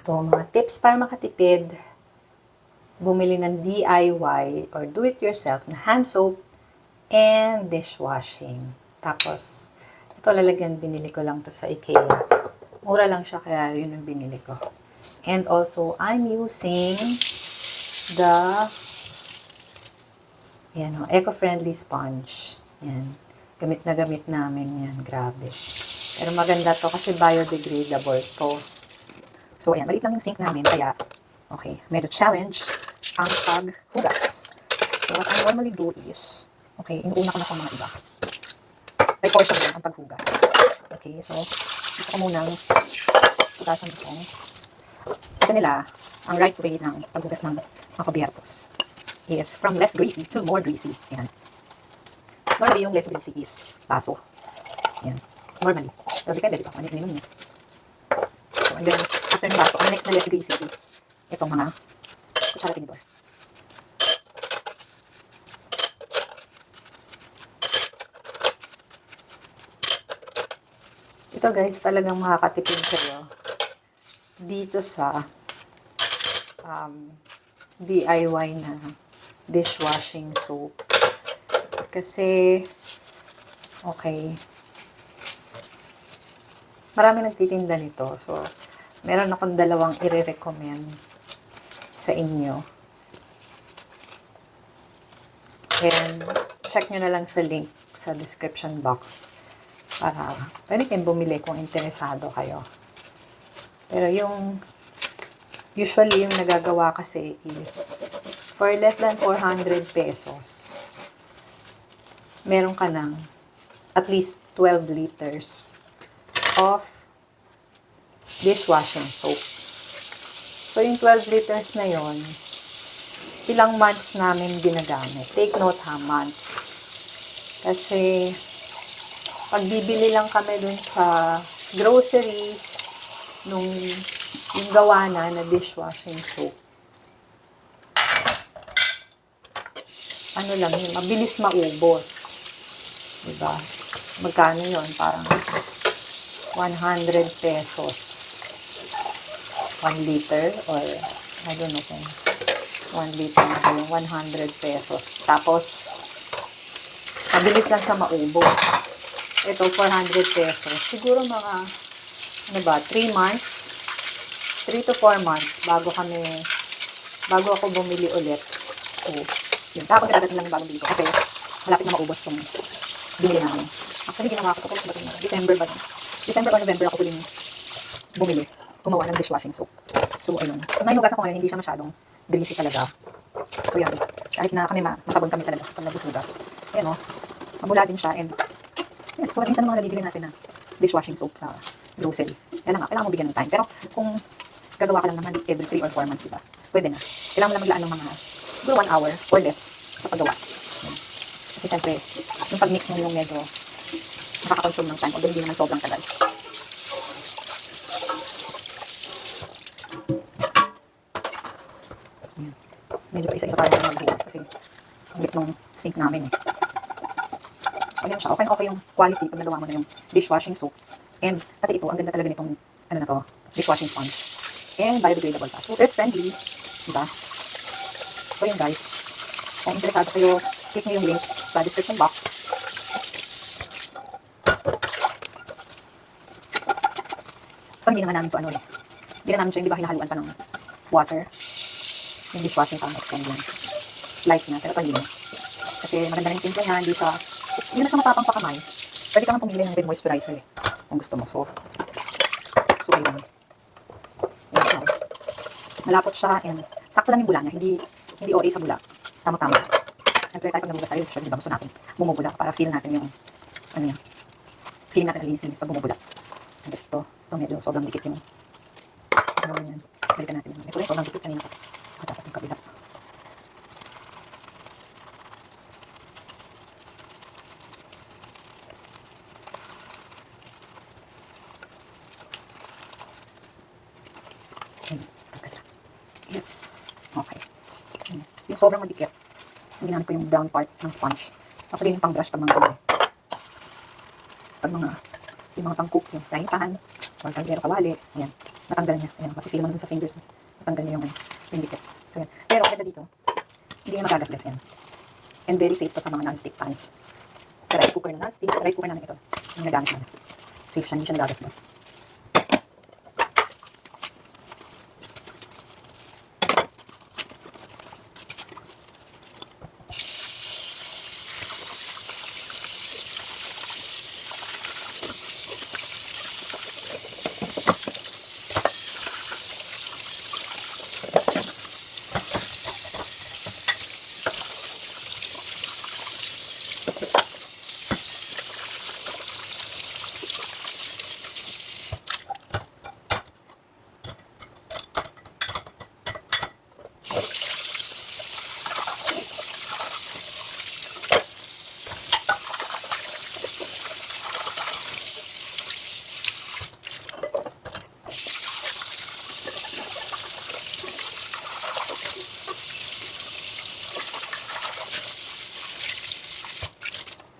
Ito, mga tips para makatipid. Bumili ng DIY or do-it-yourself na hand soap and dishwashing. Tapos, ito lalagyan, binili ko lang to sa IKEA. Mura lang siya, kaya yun ang binili ko. And also, I'm using the eco-friendly sponge. Yan. Gamit na gamit namin yan. Grabe. Pero maganda to kasi biodegradable to. So, ayan. Maliit lang yung sink namin. Kaya, okay. Medyo challenge ang paghugas. So, what I normally do is, okay, inuuna ko na sa mga iba. Ay, portion lang ang paghugas. Okay, so, gusto ko munang hugasan itong. Sa kanila, ang right way ng paghugas ng mga kubiertos is from less greasy to more greasy. Ayan. Normally, yung less greasy is baso. Ayan. Normally. Pero depende dito. Manit naman yun. So, and then, after ng baso, ang next na less greasy is itong mga kutsara tinidor. Ito guys, talagang makakatipid kayo dito sa DIY na dishwashing soap. Kasi, okay, marami nagtitinda nito. So, meron akong dalawang i-recommend sa inyo. And, check nyo na lang sa link sa description box para pwede kayong bumili kung interesado kayo. Pero yung usually yung nagagawa kasi is for less than 400 pesos. Meron ka ng at least 12 liters of dishwashing soap. So yung 12 liters na yon, ilang months namin ginagamit. Take note ha, months. Kasi pag bibili lang kami dun sa groceries nung yung gawa na dishwashing soap. Ano lang yun, mabilis maubos. Diba? Magkano yun? Parang 100 pesos. 1 liter or I don't know kung 1 liter na ba yung 100 pesos. Tapos, mabilis lang siya maubos. Ito, 400 pesos. Siguro mga, 3 months? 3 to 4 months bago ako bumili ulit. So, yun. Tapos, dadating lang yung bagong bili ko. Kasi, malapit na maubos itong binili namin. Actually, ginawa ko ito. December or November ako huling bumili. Gumawa ng dishwashing soap. So, ayun. Kung may hugasan ko ngayon, hindi siya masyadong greasy talaga. So, yan. Kahit na kami masabon kami talaga pag naghuhugas. Ayan, mabula din siya. And, yan, tulad din siya ng mga nabibili natin na dishwashing soap sa grocery. Yan lang nga, kailangan mo bigyan ng time. Pero, kung gagawa ka lang naman every 3 or 4 months, diba? Pwede na. Kailangan mo lang maglaan ng mga, siguro 1 hour or less sa paggawa. Yan. Kasi, syempre, yung pag-mix mo yung medyo nakaka-consume ng time, although hindi naman sobrang tagal. Yan. Medyo pa isa-isa tayo na magbukas kasi ang lip ng sink namin eh. So, ayan siya. Okay na okay yung quality pag nagawa mo na yung dishwashing soap. And, pati ito, ang ganda talaga nitong, dishwashing sponge. And, biodegradable pa. So, earth-friendly. Diba? So, yun guys. Kung interesado kayo, click nyo yung link sa description box. Pag hindi naman namin ito, hindi na namin siya, hindi ba hinahaluan pa ng water. Yung dishwashing pang extend lang. Light na, pero pag kasi maganda na yung timpla niya, hindi na siya matapang sa kamay. Pwede ka man pumili ng red moisturizer eh, kung gusto mo. So ayun. Ayan siya. Malapot siya and sakto lang yung bula niya. Hindi OA sa bula. Tama-tama. Siyempre tayo pag nagugas tayo, usually diba gusto natin bumubula para feel natin yung, feeling natin nalinis pag bumubula. And ito medyo sobrang dikit yung, yan. Balikan natin yung, ito rin sobrang dikit kanina pa. Dapat yung kabila. Yes. Okay. Yung sobrang madikit, ang ginamit ko yung brown part ng sponge. Actually, yung pang brush pag mga yung mga pang cook, yung frying pan, or kaldero kawali, ayan. natanggal niya. Ayan, mapifeel mo naman sa fingers mo. Natanggal niya yung, yung dikit. So, yan. Pero, ang ganda dito, hindi niya magagasgas yan. And very safe to sa mga non-stick pans. Sa rice cooker na non-stick, sa rice cooker namin ito, yung nagamit namin. Safe siya, hindi siya nagagasgas.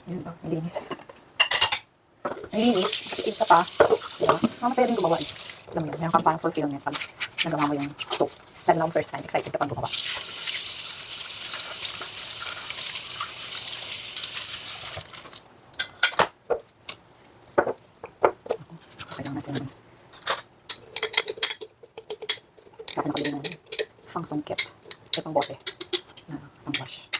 Yan ba? Ang linis. Ang linis. Nakikita ka pa. Diba? Masaya din gumawa. Alam mo yun. Meron kang parang fulfillment pag nagawa mo yung soap. Lalo na first time. Excited ka pang gumawa. Okay lang natin naman. Tapos nakalagay naman. Fang sungkit. Itong bote. Na pang wash.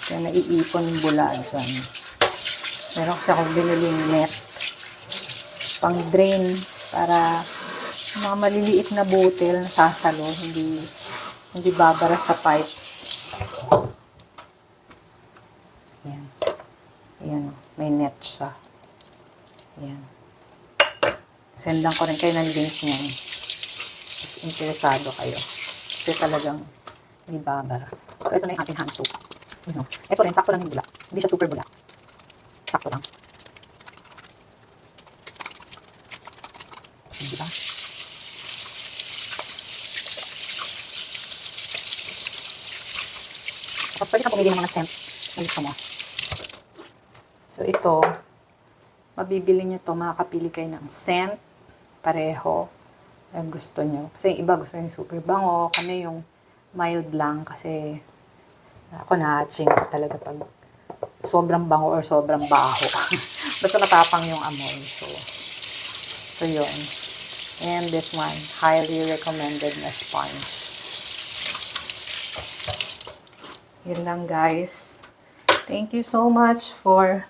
Kaya naiipon yung bula dyan. Meron kasi akong biniling net pang drain para mga maliliit na butil na sasalo, hindi babara sa pipes. Ayan. Ayan, may net siya. Ayan. Sendan ko rin kayo ng link niyan. Interesado kayo. Kasi talagang hindi babara. So, ito na yung ating hand soap. Ito rin, sakto lang yung bula. Hindi siya super bula. Sakto lang. Diba? Tapos pwede kang pumili ng mga scent na gusto mo. So, ito, mabibili nyo to, makakapili kayo ng scent, pareho, ang gusto nyo. Kasi yung iba gusto yung super bango, kami yung mild lang kasi ako na-hatching ako talaga pag sobrang bango or sobrang baho. Basta matapang yung amoy. So yun. And this one, highly recommended na sponge. Yun lang guys. Thank you so much for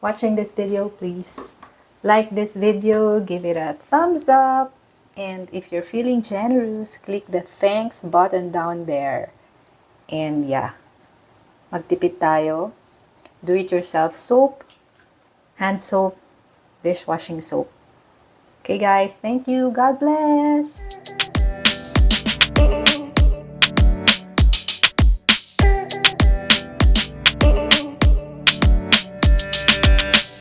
watching this video. Please like this video, give it a thumbs up. And if you're feeling generous, click the thanks button down there. And yeah. Magtipid tayo. Do-it-yourself soap, hand soap, dishwashing soap. Okay guys, thank you. God bless!